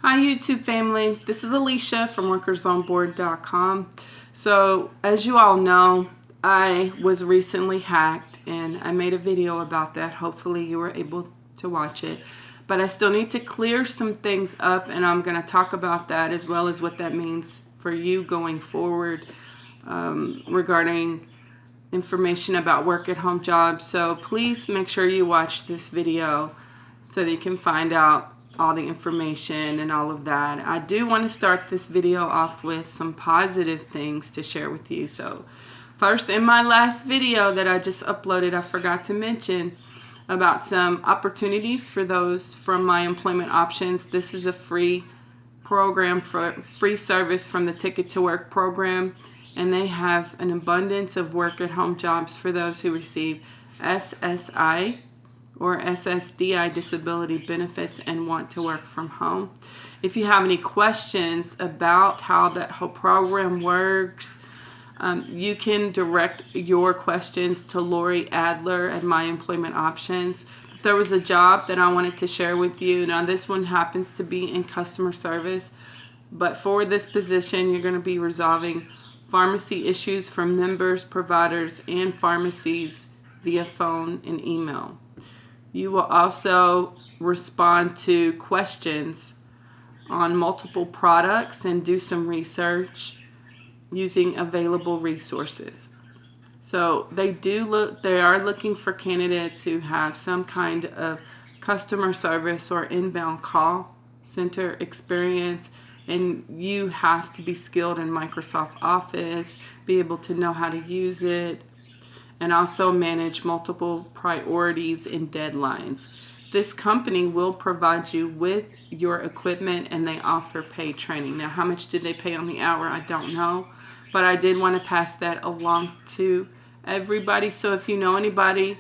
Hi YouTube family, this is Alicia from workersonboard.com. So as you all know, I was recently hacked and I made a video about that. Hopefully you were able to watch it. But I still need to clear some things up, and I'm going to talk about that as well as what that means for you going forward regarding information about work at home jobs. So please make sure you watch this video so that you can find out all the information and all of that. I do want to start this video off with some positive things to share with you. So first, in my last video that I just uploaded, I forgot to mention about some opportunities for those from My Employment Options. This is a free program, for free service from the Ticket to Work program, and they have an abundance of work at home jobs for those who receive SSI or SSDI disability benefits and want to work from home. If you have any questions about how that whole program works, you can direct your questions to Lori Adler at My Employment Options. There was a job that I wanted to share with you. Now this one happens to be in customer service, but for this position you're going to be resolving pharmacy issues from members, providers, and pharmacies via phone and email. You will also respond to questions on multiple products and do some research using available resources. So they are looking for candidates who have some kind of customer service or inbound call center experience, and you have to be skilled in Microsoft Office, be able to know how to use it, and also manage multiple priorities and deadlines. This company will provide you with your equipment, and they offer paid training. Now, how much did they pay on the hour? I don't know, but I did want to pass that along to everybody. So if you know anybody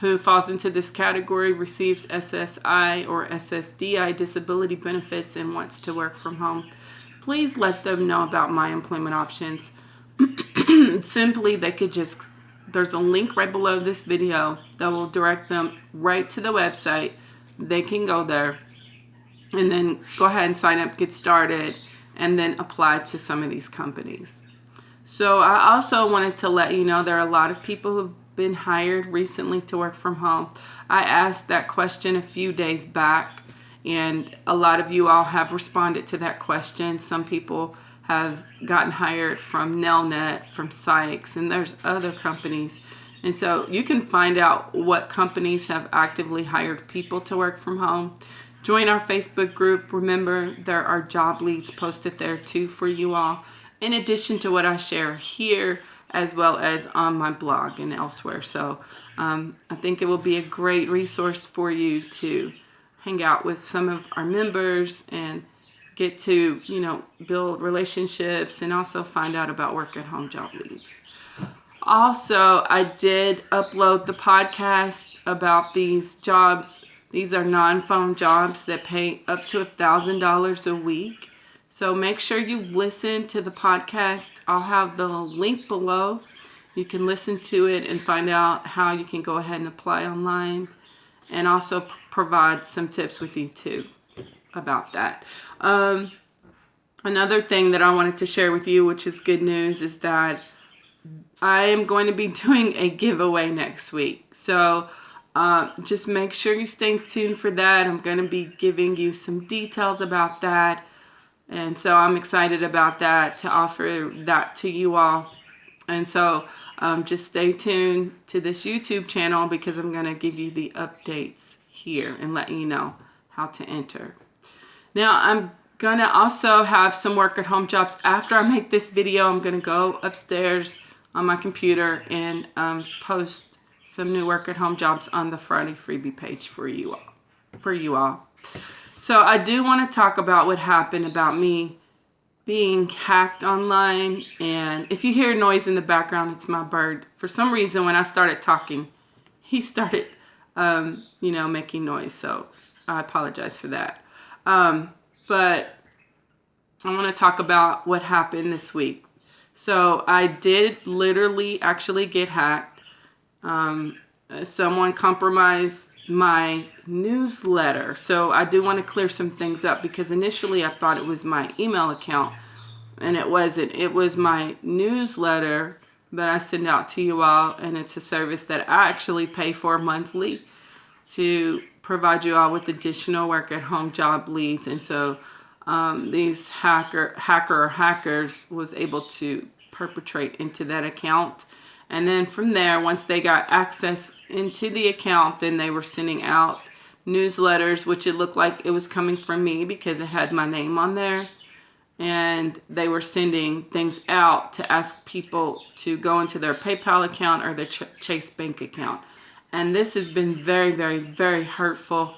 who falls into this category, receives SSI or SSDI disability benefits and wants to work from home, please let them know about My Employment Options. Simply, they could just, there's a link right below this video that will direct them right to the website. They can go there and then go ahead and sign up, get started, and then apply to some of these companies. So I also wanted to let you know there are a lot of people who've been hired recently to work from home. I asked that question a few days back, and a lot of you all have responded to that question. Some people have gotten hired from Nelnet, from Sykes, and there's other companies. And so you can find out what companies have actively hired people to work from home. Join our Facebook group. Remember, there are job leads posted there too for you all, in addition to what I share here, as well as on my blog and elsewhere. So I think it will be a great resource for you to hang out with some of our members and get to, build relationships and also find out about work at home job leads. Also, I did upload the podcast about these jobs. These are non-phone jobs that pay up to $1,000 a week. So make sure you listen to the podcast. I'll have the link below. You can listen to it and find out how you can go ahead and apply online, and also provide some tips with you too about that. Another thing that I wanted to share with you, which is good news, is that I am going to be doing a giveaway next week. So just make sure you stay tuned for that. I'm going to be giving you some details about that. And so I'm excited about that, to offer that to you all. And so just stay tuned to this YouTube channel, because I'm going to give you the updates here and let you know how to enter. Now, I'm going to also have some work at home jobs. After I make this video, I'm going to go upstairs on my computer and post some new work at home jobs on the Friday freebie page for you all. So I do want to talk about what happened about me being hacked online. And if you hear noise in the background, it's my bird. For some reason, when I started talking, he started, making noise. So I apologize for that. But I want to talk about what happened this week. So I did literally actually get hacked. Someone compromised my newsletter. So I do want to clear some things up, because initially I thought it was my email account, and it wasn't. It was my newsletter that I send out to you all, and it's a service that I actually pay for monthly to provide you all with additional work at home job leads. And so these hackers was able to perpetrate into that account. And then from there, once they got access into the account, then they were sending out newsletters, which it looked like it was coming from me because it had my name on there. And they were sending things out to ask people to go into their PayPal account or their Chase Bank account. And this has been very, very, very hurtful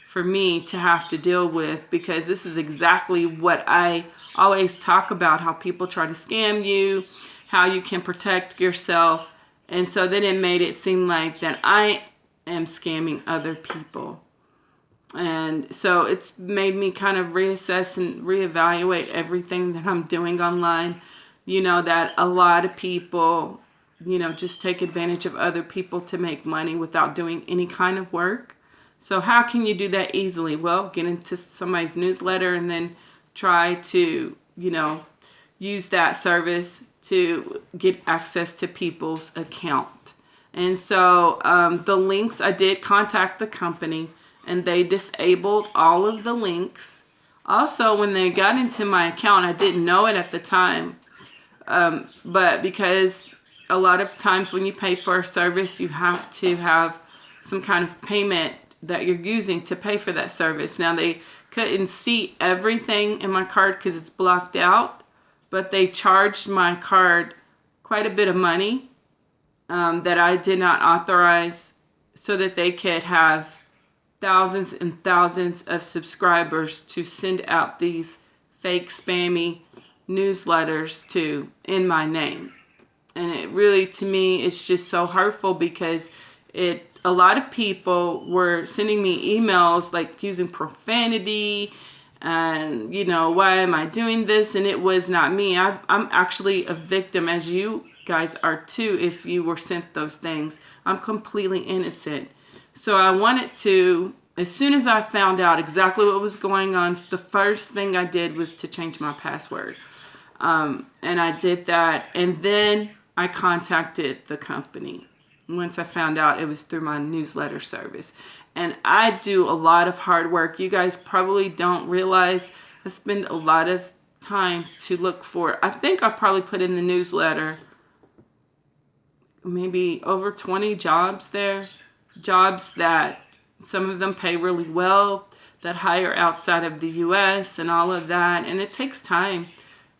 for me to have to deal with, because this is exactly what I always talk about, how people try to scam you, how you can protect yourself. And so then it made it seem like that I am scamming other people. And so it's made me kind of reassess and reevaluate everything that I'm doing online. You know, that a lot of people, you know, just take advantage of other people to make money without doing any kind of work. So how can you do that easily? Well, get into somebody's newsletter and then try to, you know, use that service to get access to people's account. And so the links, I did contact the company, and they disabled all of the links. Also, when they got into my account, I didn't know it at the time, but because a lot of times when you pay for a service, you have to have some kind of payment that you're using to pay for that service. Now, they couldn't see everything in my card because it's blocked out, but they charged my card quite a bit of money that I did not authorize, so that they could have thousands and thousands of subscribers to send out these fake spammy newsletters to in my name. And it really, to me, it's just so hurtful, because a lot of people were sending me emails like using profanity and, you know, why am I doing this? And it was not me. I'm actually a victim, as you guys are too, if you were sent those things. I'm completely innocent. So I wanted to, as soon as I found out exactly what was going on, the first thing I did was to change my password. And I did that. And then I contacted the company once I found out it was through my newsletter service. And I do a lot of hard work. You guys probably don't realize I spend a lot of time to look for. I think I probably put in the newsletter maybe over 20 jobs there. Jobs that some of them pay really well, that hire outside of the US and all of that. And it takes time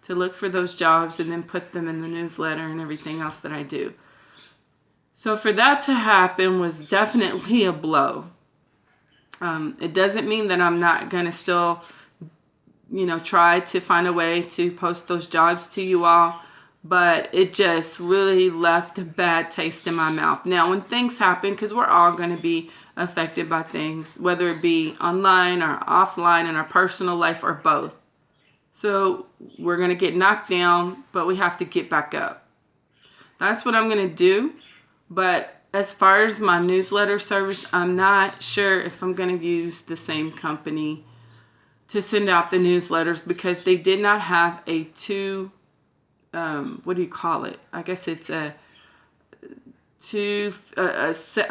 to look for those jobs and then put them in the newsletter and everything else that I do. So for that to happen was definitely a blow. It doesn't mean that I'm not going to still, you know, try to find a way to post those jobs to you all. But it just really left a bad taste in my mouth. Now, when things happen, because we're all going to be affected by things, whether it be online or offline in our personal life or both. So we're going to get knocked down, but we have to get back up. That's what I'm going to do. But as far as my newsletter service, I'm not sure if I'm going to use the same company to send out the newsletters, because they did not have a what do you call it? I guess it's a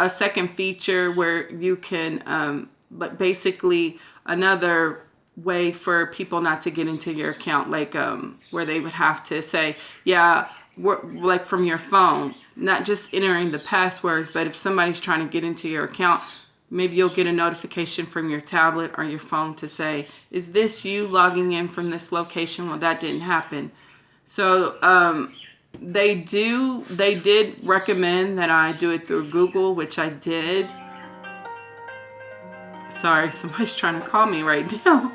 second feature where you can, but basically another way for people not to get into your account, like where they would have to say, yeah, like from your phone, not just entering the password, but if somebody's trying to get into your account, maybe you'll get a notification from your tablet or your phone to say, is this you logging in from this location? Well, that didn't happen. So they did recommend that I do it through Google, which I did. Sorry, somebody's trying to call me right now.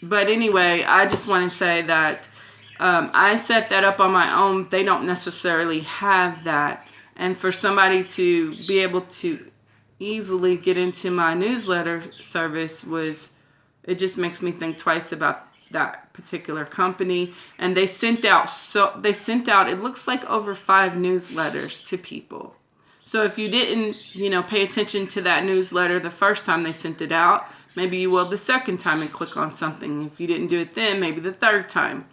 But anyway, I just want to say that I set that up on my own. They don't necessarily have that. And for somebody to be able to easily get into my newsletter service it just makes me think twice about that particular company, and they sent out, it looks like over 5 newsletters to people. So if you didn't, pay attention to that newsletter the first time they sent it out, maybe you will the second time and click on something. If you didn't do it then, maybe the third time.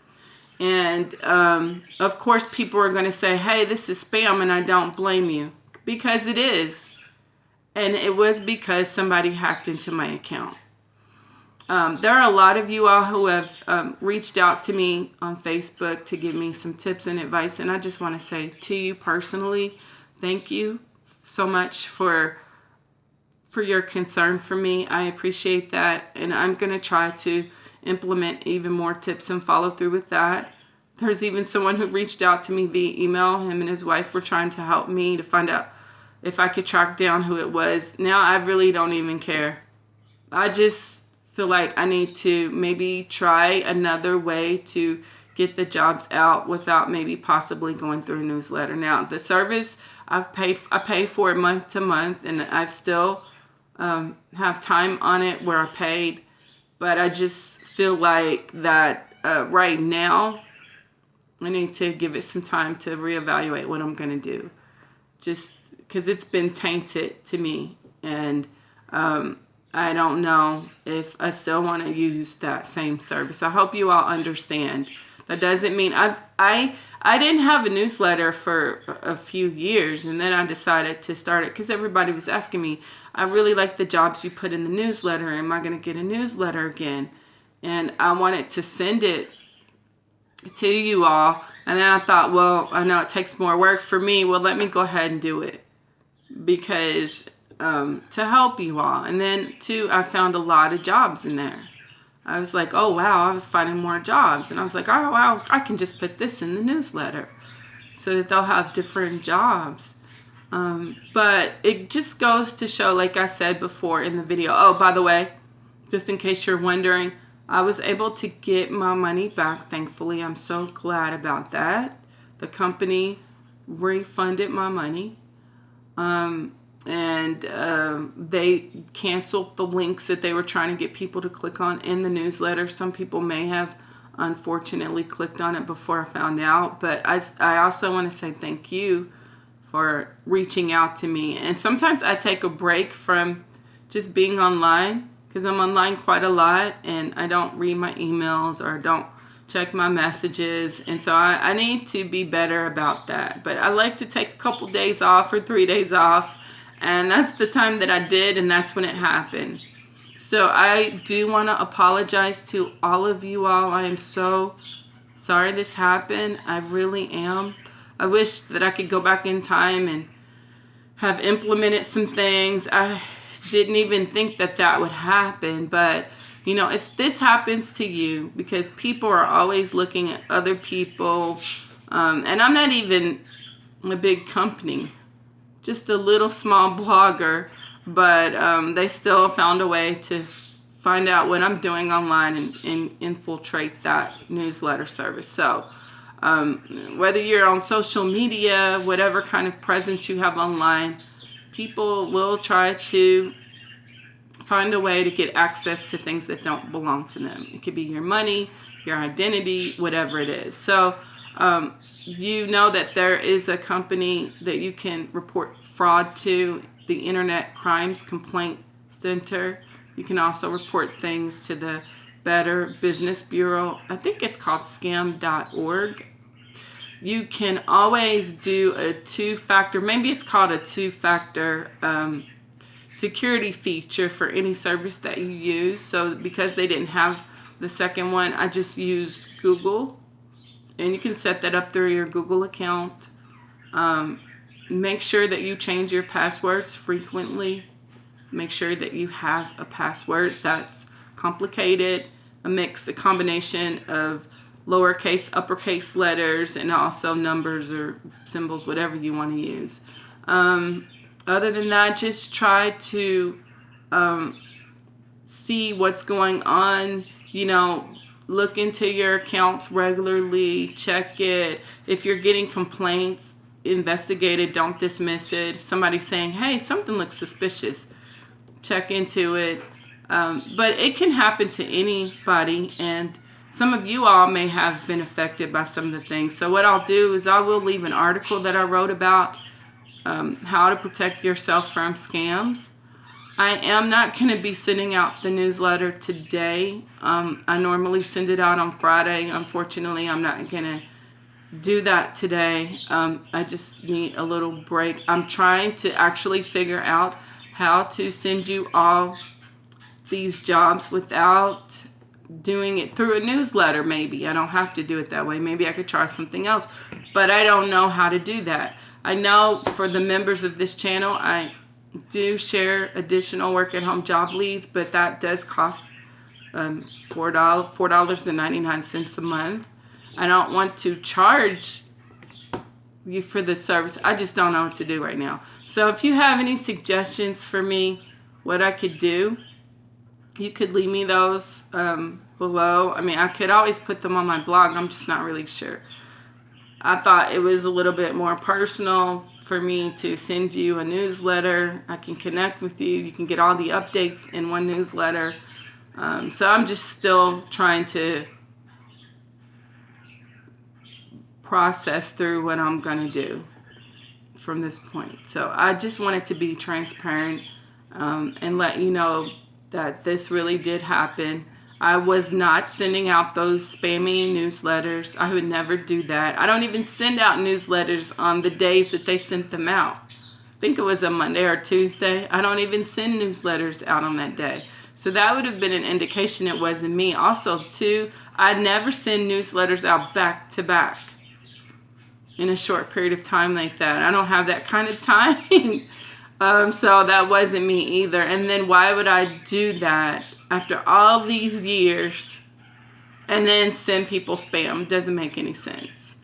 And of course, people are going to say, hey, this is spam, and I don't blame you, because it is. And it was because somebody hacked into my account. There are a lot of you all who have reached out to me on Facebook to give me some tips and advice. And I just want to say to you personally, thank you so much for your concern for me. I appreciate that. And I'm going to try to implement even more tips and follow through with that. There's even someone who reached out to me via email. Him and his wife were trying to help me to find out if I could track down who it was. Now I really don't even care. I just feel like I need to maybe try another way to get the jobs out without maybe possibly going through a newsletter. Now the service I pay for it month to month, and I've still have time on it where I paid, but I just feel like that right now I need to give it some time to reevaluate what I'm going to do, just because it's been tainted to me, and I don't know if I still want to use that same service. I hope you all understand. That doesn't mean I didn't have a newsletter for a few years, and then I decided to start it because everybody was asking me, I really like the jobs you put in the newsletter. Am I going to get a newsletter again? And I wanted to send it to you all. And then I thought, well, I know it takes more work for me. Well, let me go ahead and do it because to help you all. And then too, I found a lot of jobs in there. I was like, oh, wow, I was finding more jobs. And I was like, oh, wow, I can just put this in the newsletter so that they'll have different jobs. But it just goes to show, like I said before in the video. Oh, by the way, just in case you're wondering, I was able to get my money back. Thankfully, I'm so glad about that. The company refunded my money. And they canceled the links that they were trying to get people to click on in the newsletter. Some people may have unfortunately clicked on it before I found out, but I also want to say thank you for reaching out to me. And sometimes I take a break from just being online because I'm online quite a lot and I don't read my emails or don't check my messages, and so I need to be better about that. But I like to take a couple days off or 3 days off. And that's the time that I did, and that's when it happened. So I do want to apologize to all of you all. I am so sorry this happened. I really am. I wish that I could go back in time and have implemented some things. I didn't even think that that would happen. But, if this happens to you, because people are always looking at other people, and I'm not even a big company, just a little small blogger, but they still found a way to find out what I'm doing online and infiltrate that newsletter service. So whether you're on social media, whatever kind of presence you have online, people will try to find a way to get access to things that don't belong to them. It could be your money, your identity, whatever it is. So you know that there is a company that you can report fraud to, the Internet Crimes Complaint Center. You can also report things to the Better Business Bureau. I think it's called scam.org. You can always do a two-factor, maybe it's called a two-factor security feature for any service that you use. So because they didn't have the second one, I just used Google. And you can set that up through your Google account. Make sure that you change your passwords frequently. Make sure that you have a password that's complicated, a combination of lowercase, uppercase letters, and also numbers or symbols, whatever you want to use. Other than that, just try to see what's going on, look into your accounts regularly, check it. If you're getting complaints, investigate it, don't dismiss it. If somebody's saying, hey, something looks suspicious, check into it. But it can happen to anybody, and some of you all may have been affected by some of the things. So what I'll do is I will leave an article that I wrote about how to protect yourself from scams. I am not going to be sending out the newsletter today. I normally send it out on Friday. Unfortunately, I'm not going to do that today. I just need a little break. I'm trying to actually figure out how to send you all these jobs without doing it through a newsletter. Maybe I don't have to do it that way. Maybe I could try something else, but I don't know how to do that. I know for the members of this channel, I do share additional work at home job leads, but that does cost $4.99 a month. I don't want to charge you for the service. I just don't know what to do right now. So if you have any suggestions for me, what I could do, you could leave me those below. I mean, I could always put them on my blog. I'm just not really sure. I thought it was a little bit more personal for me to send you a newsletter. I can connect with you. You can get all the updates in one newsletter. So I'm just still trying to process through what I'm going to do from this point. So I just wanted to be transparent and let you know that this really did happen. I was not sending out those spammy newsletters. I would never do that. I don't even send out newsletters on the days that they sent them out. I think it was a Monday or Tuesday. I don't even send newsletters out on that day. So that would have been an indication it wasn't me. Also, too, I never send newsletters out back to back in a short period of time like that. I don't have that kind of time. So that wasn't me either. And then why would I do that after all these years and then send people spam? It doesn't make any sense.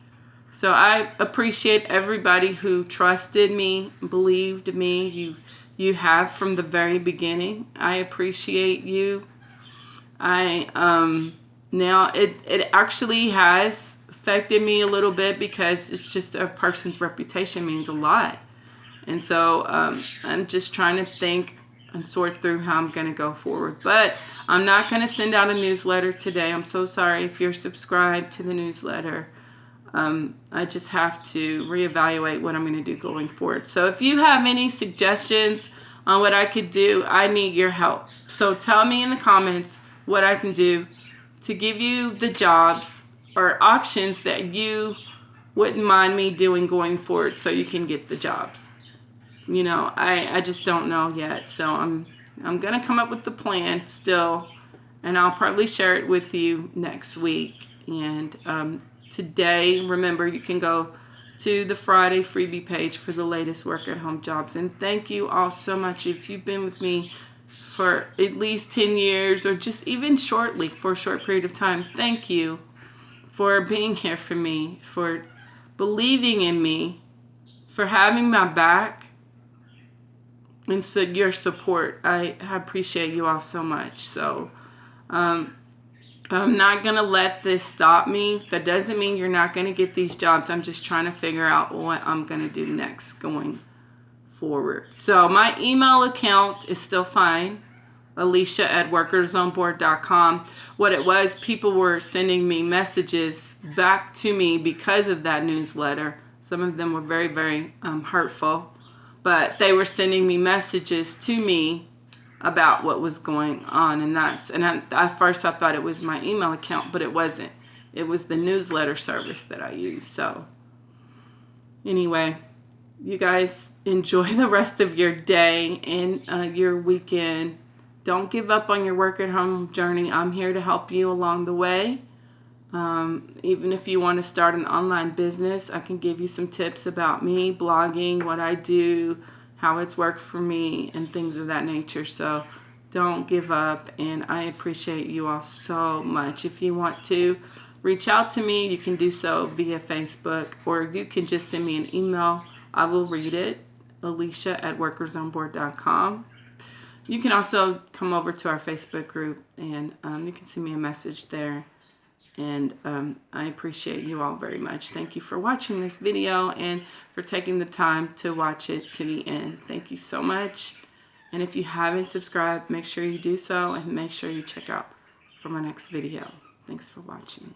So I appreciate everybody who trusted me, believed me. You have from the very beginning. I appreciate you. Now it actually has affected me a little bit because it's just a person's reputation means a lot. And so I'm just trying to think and sort through how I'm going to go forward. But I'm not going to send out a newsletter today. I'm so sorry if you're subscribed to the newsletter. I just have to reevaluate what I'm going to do going forward. So if you have any suggestions on what I could do, I need your help. So tell me in the comments what I can do to give you the jobs or options that you wouldn't mind me doing going forward so you can get the jobs. You know, I just don't know yet. So I'm going to come up with the plan still, and I'll probably share it with you next week. And today, remember, you can go to the Friday freebie page for the latest work at home jobs. And thank you all so much. If you've been with me for at least 10 years or just even shortly for a short period of time, thank you for being here for me, for believing in me, for having my back, and so your support. I appreciate you all so much. So I'm not going to let this stop me. That doesn't mean you're not going to get these jobs. I'm just trying to figure out what I'm going to do next going forward. So my email account is still fine, Alicia@workersonboard.com. What it was, people were sending me messages back to me because of that newsletter. Some of them were very, very hurtful. But they were sending me messages to me about what was going on. And at first I thought it was my email account, but it wasn't. It was the newsletter service that I use. So anyway, you guys enjoy the rest of your day and your weekend. Don't give up on your work at home journey. I'm here to help you along the way. Even if you want to start an online business, I can give you some tips about me, blogging, what I do, how it's worked for me, and things of that nature. So don't give up, and I appreciate you all so much. If you want to reach out to me, you can do so via Facebook, or you can just send me an email. I will read it, Alicia@workersonboard.com. You can also come over to our Facebook group, and you can send me a message there. And I appreciate you all very much. Thank you for watching this video and for taking the time to watch it to the end. Thank you so much. And if you haven't subscribed, make sure you do so, and make sure you check out for my next video. Thanks for watching.